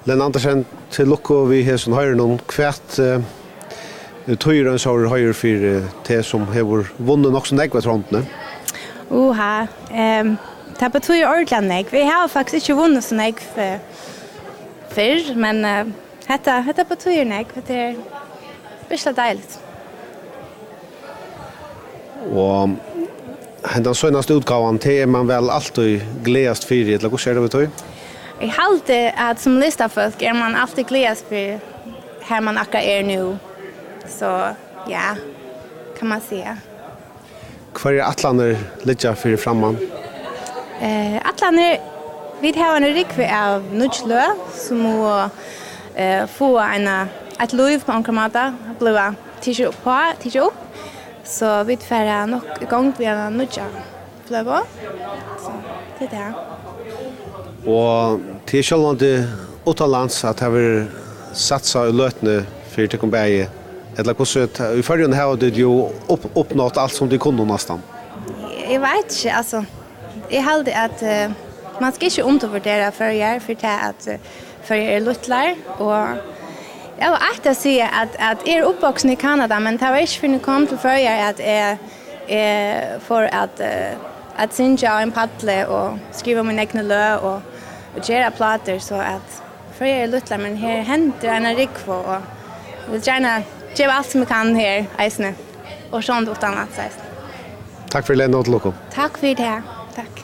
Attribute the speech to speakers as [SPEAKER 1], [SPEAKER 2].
[SPEAKER 1] Lena Andersen, til lukko vi har som høyre noen kvært tøyren så har høyre for det som har vunnet nok så negva trontene.
[SPEAKER 2] Det betyder ordentlig negv. Vi har faktisk ikke vunnet så negv før, men dette betyder negv. Det er virkelig deilig.
[SPEAKER 1] Og den sønnaste utgaven til man vel alltid gledast for, eller hva ser det vi tøy?
[SPEAKER 2] Jeg halte at som listafolk man alltid gledast for her man akkurat nu. Så ja, kan man säga.
[SPEAKER 1] Hva atlaner ligger for framman?
[SPEAKER 2] Atlaner, vi har en rikve av nudslø som må få et liv på ankermata, bli tidsi opp. Så vi får nok gang på en nudja fløy. Så det er det.
[SPEAKER 1] Og til sjølvande utenlands at jeg vil satsa i løtene for til kombeie. Eller hvordan, i førgen har du jo oppnått alt som du kunne nesten?
[SPEAKER 2] Jeg vet ikke, altså. Jeg heldig at man skal ikke undervurdere førger, for det at førger luttler. Og jeg var eit å si at jeg er oppvoksen i Kanada, men det var ikke for å komme til førger at jeg for at synge av en paddle og skrive min egne lø og gjøre plater, så at førger luttler, men her henter en rikvo, og jeg vil gjerne gjøre alt som jeg kan her, eisene, og sånn utenlands eisene.
[SPEAKER 1] Takk for Lena og til Lukko.
[SPEAKER 2] Takk for det. Takk.